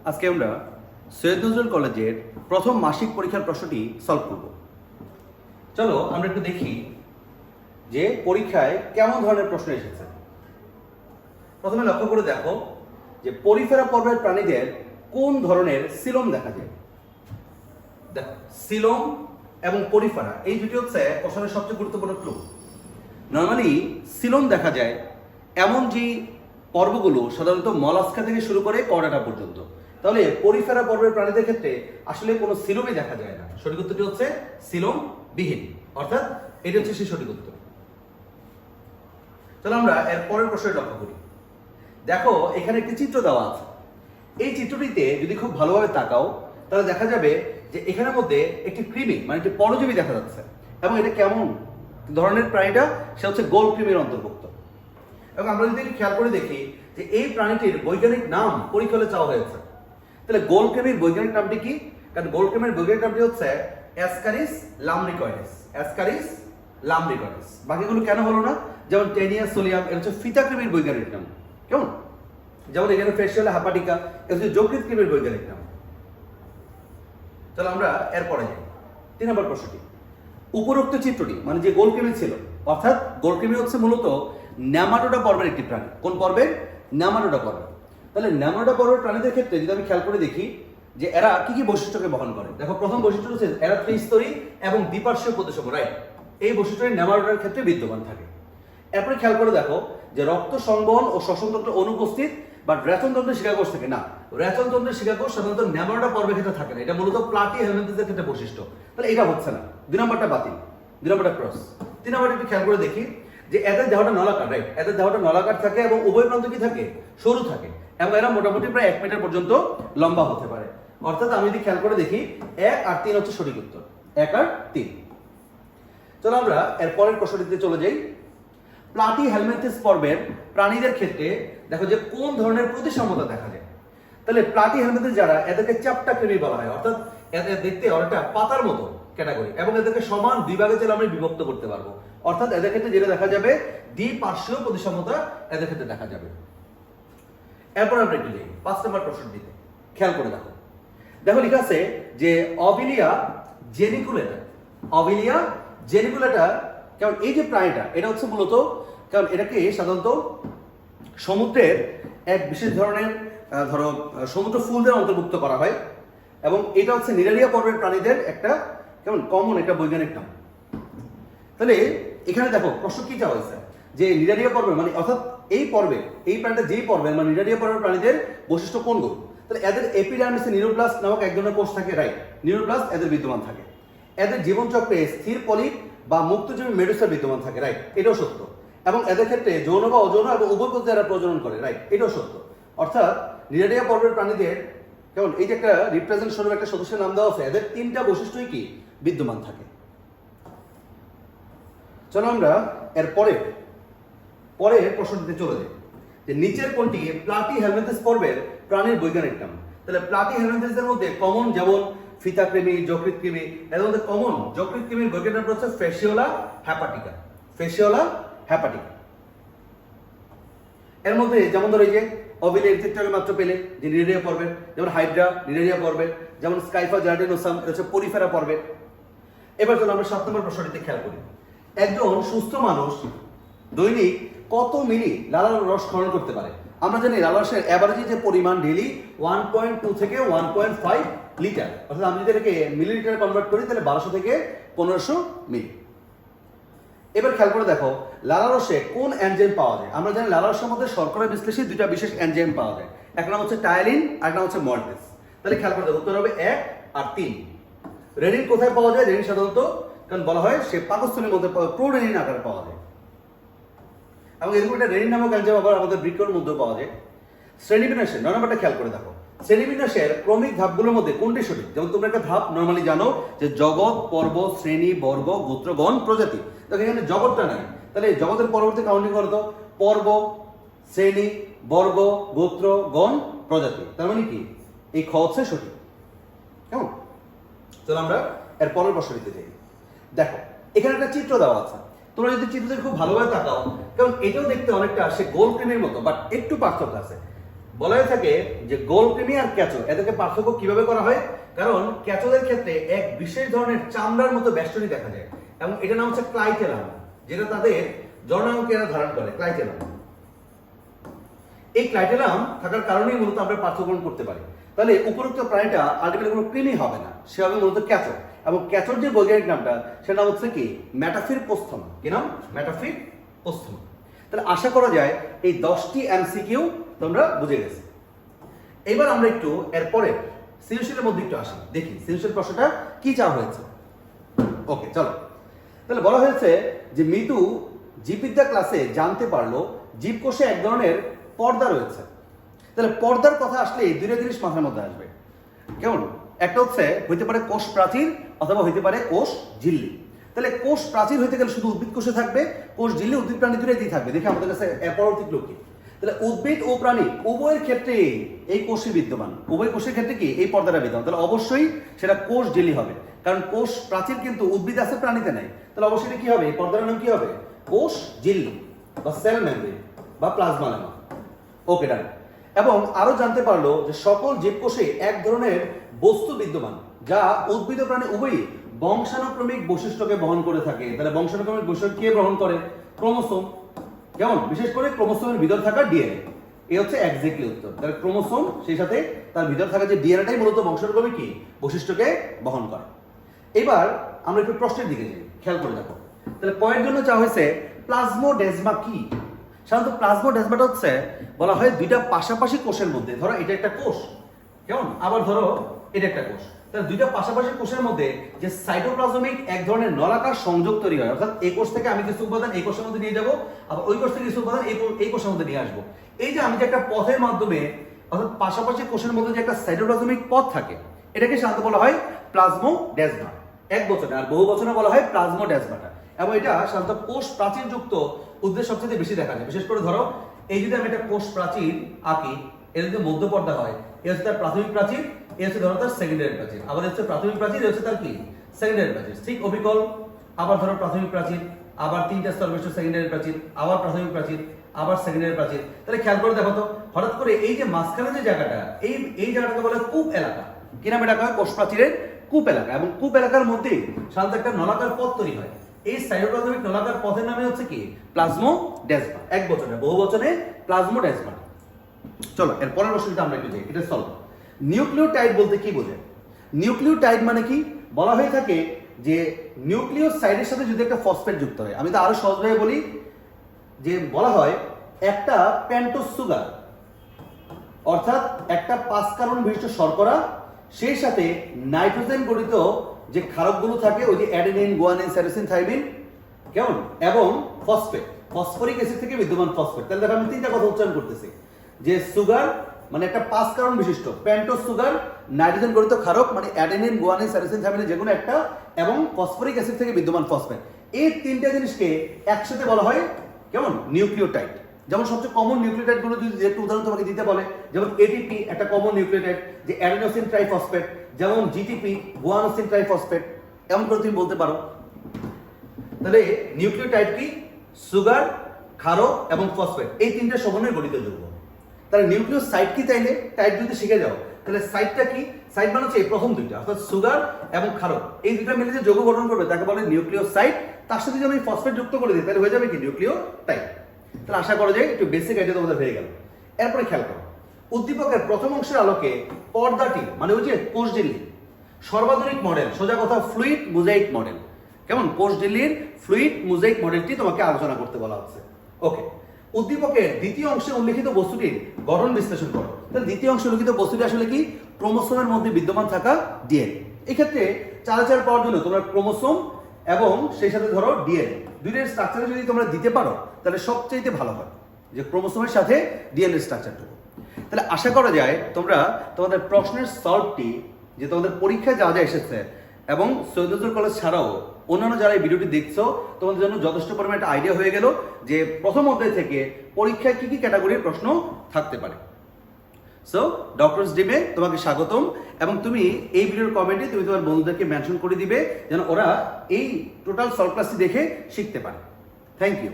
আজকে আমরা সৈয়দ নজরুল কলেজের প্রথম মাসিক পরীক্ষার প্রশ্নটি সলভ করব। চলো আমরা একটু দেখি যে পরীক্ষায় কেমন ধরনের প্রশ্ন এসেছে। প্রথমে লক্ষ্য করে দেখো যে পরিফেরা পর্বের প্রাণীদের কোন ধরনের সিলোম দেখা যায়। দেখো সিলোম এবং পরিফেরা এই দুটি হচ্ছে প্রশ্নের সবচেয়ে গুরুত্বপূর্ণ ক্লু। নর্মালি সিলোম দেখা যায় এমন যে পর্বগুলো সাধারণত মলাস্কা থেকে শুরু করে করডাটা পর্যন্ত। তাহলে পরিফেরা পর্বের প্রাণীদের ক্ষেত্রে আসলে কোনো সিলোমই দেখা যায় না। সঠিক উত্তরটি হচ্ছে সিলোম বিহীন, অর্থাৎ এটি হচ্ছে সেই সঠিক উত্তর। চলো আমরা এর পরের প্রশ্নে লক্ষ্য করি। দেখো এখানে একটি চিত্র দেওয়া আছে। এই চিত্রটিতে যদি খুব ভালোভাবে তাকাও তাহলে দেখা যাবে যে এখানের মধ্যে একটি কৃমি মানে একটি পরজীবী দেখা যাচ্ছে, এবং এটা কেমন ধরনের প্রাণীটা, সে হচ্ছে গোল কৃমির অন্তর্ভুক্ত। এবং আমরা যদি খেয়াল করে দেখি যে এই প্রাণীটির বৈজ্ঞানিক নাম পরীক্ষায় চাওয়া হয়েছে, তাহলে গোল কৃমির বৈজ্ঞানিক নামটি কি? কারণ গোল কৃমির বৈজ্ঞানিক নামটি হচ্ছে অ্যাসকারিস লামরিকয়েডেস। অ্যাসকারিস লামরিকয়েডেস। বাকিগুলো কেন হলো না? যেমন টেনিয়া সোলিয়াম, এটা হচ্ছে ফিতা কৃমির বৈজ্ঞানিক নাম, কেমন? যেমন এখানে ফেসিওলা হাপাটিকা, এটা হচ্ছে যকৃৎ কৃমির বৈজ্ঞানিক নাম। চলো আমরা এরপরে যাই। 3 নম্বর প্রশ্নটি, উপরোক্ত চিত্রটি মানে যে গোলকৃমি ছিল, অর্থাৎ গোলকৃমি হচ্ছে মূলত নেমাটোডা পর্বের একটি প্রাণী। কোন পর্বের? নেমাটোডা পর্ব। তাহলে নেমাটোডা পর্বের প্রাণীদের ক্ষেত্রে যদি আমি খেয়াল করে দেখি যে এরা কি কি বৈশিষ্ট্যকে বহন করে। দেখো প্রথম বৈশিষ্ট্য হচ্ছে এরা ত্রিস্তরী এবং দ্বিপার্শ্বীয় প্রতিসম, রাইট? এই বৈশিষ্ট্যটি নেমাটোডার ক্ষেত্রে বিদ্যমান থাকে। এরপরে খেয়াল করে দেখো যে রক্ত সংবহন ও শ্বসনতন্ত্র অনুপস্থিত, বাট রেচনতন্ত্রের শিকাকোষ থাকে না। রেচনতন্ত্রের শিকাকোষ সাধারণত নেমাটোডা পর্বের ক্ষেত্রে থাকে না। এটা মূলত প্লাটি হেলমিনথেসের ক্ষেত্রে বৈশিষ্ট্য। তাহলে এটা হচ্ছে না। 2 নম্বরটা বাতিল, 2 নম্বরটা ক্রস। 3 নম্বরটা একটু খেয়াল করে দেখি যে এদের দেহটা নলাকার, রাইট? এদের দেহটা নলাকার থাকে এবং উভয় প্রান্ত কি থাকে? সরু থাকে, এবং এরা মোটামুটি প্রায় 1 মিটার পর্যন্ত লম্বা হতে পারে। অর্থাৎ আমি যদি খেয়াল করে দেখি 1 আর 3 হচ্ছে সঠিক উত্তর। 1 আর 3। চলো আমরা এর পরের প্রশ্নটিতে চলে যাই। প্লাটি হেলমিনথেস পর্বের প্রাণীদের ক্ষেত্রে দেখো যে কোন ধরনের প্রতিসাম্যতা দেখা যায়। তাহলে প্লাটি হেলমিনথেস যারা, এদেরকে চ্যাপ্টা কৃমি বলা হয়, অর্থাৎ এদের দেখতে অনেকটা পাতার মতো ক্যাটাগরি, এবং এদেরকে সমান 2 ভাগে চাইলে আমরা বিভক্ত করতে পারবো। অর্থাৎ এদের ক্ষেত্রে যেটা দেখা যাবে দ্বিপার্শ্বীয় প্রতিসাম্যতা এদের ক্ষেত্রে দেখা যাবে। এরপর আমরা একটু যাই 5 নম্বর প্রশ্নটিতে। খেয়াল করে দেখো, দেখো লেখা আছে যে অভিলিয়া জেনিকুলেটা। অভিলিয়া জেনিকুলেটা কারণ এই যে প্রাণীটা এটা হচ্ছে মূলত, কারণ এটাকে সাধারণত সমুদ্রের এক বিশেষ ধরনের ধরো সমুদ্র ফুলদের অন্তর্ভুক্ত করা হয়, এবং এটা হচ্ছে নিরালিয়া পর্বের প্রাণীদের একটা কেমন কমন একটা বৈজ্ঞানিক নাম। তাহলে এখানে দেখো প্রশ্ন কি চাওয়া হয়েছে যে নিরালিয়া পর্বের মানে অর্থাৎ এই পর্বে এই প্রাণীটা যেই পর্বের মানে নিরালিয়া পর্বের প্রাণীদের বৈশিষ্ট্য কোনগুলো। তাহলে এদের এপিডার্মিসে নিউরোপ্লাস্ট নামক এক ধরনের কোষ থাকে, রাইট? নিউরোপ্লাস্ট এদের বিদ্যমান থাকে। এদের জীবনচক্রে স্থির পলিপ বা মুক্তজীবী মেডুসা বিদ্যমান থাকে, রাইট? এটাও সত্য। এবং এদের ক্ষেত্রে যৌন বা অযৌন এবং উভয় পদ্ধতি এরা প্রজনন করে, রাইট? এটাও সত্য। অর্থাৎ নিরালিয়া পর্বের প্রাণীদের কেমন এই যে একটা রিপ্রেজেন্ট স্বরূপ একটা সদস্যের নাম দেওয়া আছে, এদের 3টা বৈশিষ্ট্যই কি বিদ্যমান থাকে। চলো আমরা এর পরে প্রশ্নটিতে চলে যাই যে নিচের কোনটি প্লাটি হেলমিনথেস পর্বের প্রাণীর বৈজ্ঞানিক নাম। তাহলে প্লাটি হেলমিনথেসের মধ্যে কমন যেমন ফিতা কৃমি, যকৃৎ কৃমি, এর মধ্যে কমন যকৃৎ কৃমির বৈজ্ঞানিক নাম হচ্ছে ফেসিওলা হ্যাপাটিকা। ফেসিওলা হ্যাপাটিকা। এর মধ্যে যেমন ধরো এই যে অভিলের চিত্রকে মাত্র পেলে যে নিরালিয়া পর্বের, যেমন হাইড্রা নিরালিয়া পর্বের, যেমন স্কাইফা জার্ডিনোসাম এটা হচ্ছে পরিফেরা পর্বের। এবার চলো আমরা 7 নম্বর প্রশ্নটিতে খেয়াল করি। একজন সুস্থ মানুষ দৈনিক কত মিলি লালার রস ক্ষরণ করতে পারে? আমরা জানি লালার রসের অ্যাভারেজ যে পরিমাণ ডেইলি 1.2 থেকে 1.5 লিটার। অর্থাৎ আমি যদি এটাকে মিলিলিটারে কনভার্ট করি তাহলে 1200 থেকে 1500 মিলি। এবার খেয়াল করে দেখো লালার রসে কোন এনজাইম পাওয়া যায়। আমরা জানি লালার রসের মধ্যে শর্করা বিশ্লেষী 2টা বিশেষ এনজাইম পাওয়া যায়, একটা নাম হচ্ছে টায়ালিন আর একটা নাম হচ্ছে মল্টেস। তাহলে খেয়াল করে দেখো উত্তর হবে 1 আর 3। রেনিন কোথায় পাওয়া যায়? রেনিন সাধারণত কারণ বলা হয় সে পাকস্থলীর মধ্যে প্রোরেনিন আকারে পাওয়া যায়, এবং এরকম একটা রেনিন নামক এনজাইম আবার আমাদের বৃক্কের মধ্যে পাওয়া যায়। শ্রেণীবিন্যাসের 9 নম্বরটা খেয়াল করে দেখো। শ্রেণীবিন্যাসের ক্রমিক ধাপগুলোর মধ্যে কোনটি সঠিক? যেমন তোমরা একটা ধাপ নরমালি জানো যে জগৎ, পর্ব, শ্রেণী, বর্গ, গোত্র, গণ, প্রজাতি। দেখো এখানে জগৎটা নাই, তাহলে জগতের পরবর্তী কাউন্টিং করো তো পর্ব, শ্রেণী, বর্গ, গোত্র, গণ, প্রজাতি। তার মানে কি এই খ হচ্ছে সঠিক, কেমন? চলো আমরা এর পরের প্রশ্ন দিতে যাই। দেখো এখানে একটা চিত্র দেওয়া আছে, তোমরা যদি চিত্রটা খুব ভালোভাবে তাকাও, কারণ এটাও দেখতে অনেকটা সে গোল কৃমির মতো, বাট একটু পার্থক্য আছে। বলা হয়ে থাকে যে গোল কৃমি আর ক্যাচো এদেরকে পার্থক্য কিভাবে করা হয়, কারণ ক্যাচোদের ক্ষেত্রে এক বিশেষ ধরনের চামড়ার মতো বেষ্টনী দেখা যায় এবং এটার নাম হচ্ছে ক্লাইটেলাম, যেটা তাদের জননাঙ্গকে এরা ধারণ করে। ক্লাইটেলাম, এই ক্লাইটেলাম থাকার কারণেই মূলত আমরা পার্থক্য করতে পারি। তাহলে উপরোক্ত প্রাণীটা আলটিমেটলি কোনো কৃমি হবে না, সে হবে মূলত ক্যাচো। এবং ক্যাচোর যে বৈজ্ঞানিক নামটা সেটা নাম হচ্ছে কি ম্যাটাফির পোস্থমা। কি নাম? ম্যাটাফির পোস্থমা। তাহলে আশা করা যায় এই 10টি এমসিকিউ তোমরা বুঝে গেছো। এবার আমরা একটু এরপরে সৃজনশীলের মধ্যে একটু আসি, দেখি সৃজনশীল প্রশ্নটা কি চাওয়া হয়েছে। ওকে, চলো। তাহলে বলা হয়েছে যে মিতু জীববিদ্যা ক্লাসে জানতে পারলো জীবকোষে এক ধরনের পর্দা রয়েছে। তাহলে পর্দার কথা আসলে দুইটা জিনিস মাথার মধ্যে আসবে। কেমন? একটা হচ্ছে হইতে পারে কোষ প্রাচীর অথবা হইতে পারে কোষ ঝিল্লি। তাহলে কোষ প্রাচীর হইতে গেলে শুধু উদ্ভিদ কোষে থাকবে, কোষ ঝিল্লি উদ্ভিদ প্রাণী দুটোই থাকবে। দেখে আমাদের কাছে এর পরবর্তী ক্লু কি? তাহলে উদ্ভিদ ও প্রাণী উভয়ের ক্ষেত্রে এই কোষই বিদ্যমান, উভয় কোষের ক্ষেত্রে কি এই পর্দাটা বিদ্যমান। তাহলে অবশ্যই সেটা কোষ ঝিল্লি হবে, কারণ কোষ প্রাচীর কিন্তু উদ্ভিদ আছে, প্রাণীতে নাই। তাহলে অবশ্যই কি হবে? এই পর্দার নাম কি হবে? কোষ ঝিল্লি বা সেল মেমব্রেন বা প্লাজমা লেমা। ওকে, ডান। এবং আরো জানতে পারলো যে সকল জীবকোষে এক ধরনের বস্তু বিদ্যমান যা উদ্ভিদ ও প্রাণী উভয়ই বংশানুক্রমিক বৈশিষ্ট্যকে বহন করে থাকে। তাহলে বংশানুক্রমিক বৈশিষ্ট্য কে গ্রহণ করে? ক্রোমোসোম। কেমন? বিশেষ করে ক্রোমোসোমের ভিতর থাকা ডিএনএ। এই হচ্ছে এক্স্যাক্টলি উত্তর। তাহলে ক্রোমোসোম সেই সাথে তার ভিতর থাকা যে ডিএনএটাই মূলত বংশানুক্রমিক কি বৈশিষ্ট্যকে বহন করে। এবার আমরা একটু প্রশ্নের দিকে যাই, খেয়াল করে দেখো। তাহলে কয়ের জন্য চাওয়া হয়েছে প্লাজমোডেজমা কি? সাধারণত প্লাজমোডেজমাটা হচ্ছে বলা হয় দুইটা পাশাপাশি কোষের মধ্যে, ধরো এটা একটা কোষ, কেমন, আবার ধরো এটা একটা কোষ। তাহলে দুইটা পাশাপাশি কোষের মধ্যে যে সাইটোপ্লাজমিক এক ধরনের নলাকার সংযোগ তৈরি হয়, অর্থাৎ এই কোষ থেকে আমি কিছু উপাদান এই কোষের মধ্যে নিয়ে যাব, আবার ওই কোষ থেকে কিছু উপাদান এই কোষের মধ্যে নিয়ে আসবো। এই যে আমি যে একটা পথের মাধ্যমে, অর্থাৎ পাশাপাশি কোষের মধ্যে যে একটা সাইটোপ্লাজমিক পথ থাকে, এটাকে সাধারণত বলা হয় প্লাজমোডেজমা। এক বচনে, আর বহু বচনে বলা হয় প্লাজমোডেজমাটা। এবং এটা সাধারণত কোষ প্রাচীর যুক্ত উদ্ভিদের সবচেয়ে বেশি দেখা যায়। বিশেষ করে ধরো এই যদি আমি একটা কোষ প্রাচীর আঁকি, এর যদি মধ্য পর্দা হয়, এ হচ্ছে তার প্রাথমিক প্রাচীর, এ হচ্ছে ধরো তার সেকেন্ডারি প্রাচীর, আবার হচ্ছে প্রাথমিক প্রাচীর, এ হচ্ছে তার কি সেকেন্ডারি প্রাচীর। ঠিক অবিকল। আবার ধরো প্রাথমিক প্রাচীর, আবার তিনটা স্তর বিশিষ্ট সেকেন্ডারি প্রাচীর, আবার প্রাথমিক প্রাচীর, আবার সেকেন্ডারি প্রাচীর। তাহলে খেয়াল করে দেখো তো, হঠাৎ করে এই যে মাঝখানে যে জায়গাটা, এই জায়গাটাকে বলে কূপ এলাকা। কি নামে ডাকা হয়? কোষ প্রাচীরের কূপ এলাকা। এবং কূপ এলাকার মধ্যে সাধারণত একটা নলাকার পথ তৈরি হয়। এই সাইটোপ্লাজমিক নলাকার পথের নামে হচ্ছে কি প্লাজমোডেজমা। এক বচনে, বহু বচনে প্লাজমোডেজমা। চলো এর পরের প্রশ্নটা আমরা একটু দেখি, এটা সলভ। নিউক্লিওটাইড বলতে কি বোঝায়? নিউক্লিওটাইড মানে কি? বলা হয়ে থাকে যে নিউক্লিওসাইডের সাথে যদি একটা ফসফেট যুক্ত হয়, আমি তো আরো সহজভাবে বলি যে বলা হয় একটা পেন্টোজ সুগার, অর্থাৎ একটা 5 কার্বন বিশিষ্ট শর্করা, সেই সাথে নাইট্রোজেন গঠিত যে ক্ষারকগুলো থাকে, ওই যে অ্যাডেনিন, গুয়ানিন, সাইটোসিন, থাইমিন, কেমন, এবং ফসফেট, ফসফরিক অ্যাসিড থেকে বিদ্যমান ফসফেট। তাহলে দেখো আমি তিনটা কথা উচ্চারণ করতেছি যে সুগার মানে একটা 5 কার্বন বিশিষ্ট পেন্টোজ সুগার, নাইট্রোজেন গঠিত ক্ষারক মানে অ্যাডেনিন, গুয়ানিন, সাইটোসিন, থাইমিন যে কোনো একটা, এবং ফসফরিক অ্যাসিড থেকে বিদ্যমান ফসফেট। এই তিনটা জিনিসকে একসাথে বলা হয় কেমন? নিউক্লিওটাইড। যেমন সবচেয়ে কমন নিউক্লিওটাইড গুলো যদি একটু উদাহরণ তোমাকে দিতে বলে, যেমন এটিপি একটা কমন নিউক্লিওটাইড, যে অ্যাডিনোসিন ট্রাইফসফেট, যেমন জিটিপি গুয়ানোসিন ট্রাইফসফেট, এমন করে তুমি বলতে পারো। তাহলে নিউক্লিওটাইড কি? সুগার, ক্ষারক এবং ফসফেট, এই তিনটা সমন্বয়ে গঠিত যৌগ। তাহলে নিউক্লিওসাইড কি? তাইলে টাইপ যদি শিখে যাও, তাহলে সাইডটা কি? সাইড মানে হচ্ছে এই প্রথম দুইটা, অর্থাৎ সুগার এবং ক্ষারক, এই দুইটা মিলে যে যৌগ গঠন করবে তাকে বলে নিউক্লিওসাইড। তার সাথে যদি আমি ফসফেট যুক্ত করে দিই তাহলে হয়ে যাবে কি নিউক্লিওটাইড। তাহলে আশা করা যায় একটু বেসিক আইডিয়া তোমাদের হয়ে গেল। এরপরে খেয়াল করো, উদ্দীপকের প্রথম অংশের আলোকে পর্দাটি মানে ওই যে কোষ ঝিল্লি সর্বাধুনিক মডেল, সোজা কথা ফ্লুইড মোজাইক মডেল, কেমন, কোষ ঝিল্লির ফ্লুইড মোজাইক মডেলটি তোমাকে আলোচনা করতে বলা হচ্ছে। ওকে, উদ্দীপকের দ্বিতীয় অংশে উল্লিখিত বস্তুটির গঠন বিশ্লেষণ করো। তাহলে দ্বিতীয় অংশে উল্লিখিত বস্তুটি আসলে কি? ক্রোমোসোমের মধ্যে বিদ্যমান থাকা ডিএনএ। এক্ষেত্রে চালাচাল পাওয়ার জন্য তোমরা ক্রোমোসোম এবং সেই সাথে ধরো ডিএনএ দুইটার স্ট্রাকচারে যদি তোমরা দিতে পারো তাহলে সবচেয়ে ভালো হয়, যে ক্রোমোসোমের সাথে ডিএনএ স্ট্রাকচারটুকু। তাহলে আশা করা যায় তোমরা তোমাদের প্রশ্নের সলভটি যে তোমাদের পরীক্ষায় যা যা এসেছে এবং সৈয়দ নজরুল কলেজ ছাড়াও অন্যান্য যারা এই ভিডিওটি দেখছো তোমাদের জন্য যথেষ্ট পরিমাণে একটা আইডিয়া হয়ে গেল যে প্রথম অধ্যায় থেকে পরীক্ষায় কি কি ক্যাটাগরির প্রশ্ন থাকতে পারে। সো ডক্টরস ডিমে তোমাকে স্বাগতম, এবং তুমি এই ভিডিওর কমেন্টে তুমি তোমার বন্ধুদেরকে মেনশন করে দিবে যেন ওরা এই টোটাল সলভ ক্লাসটি দেখে শিখতে পারে। Thank you.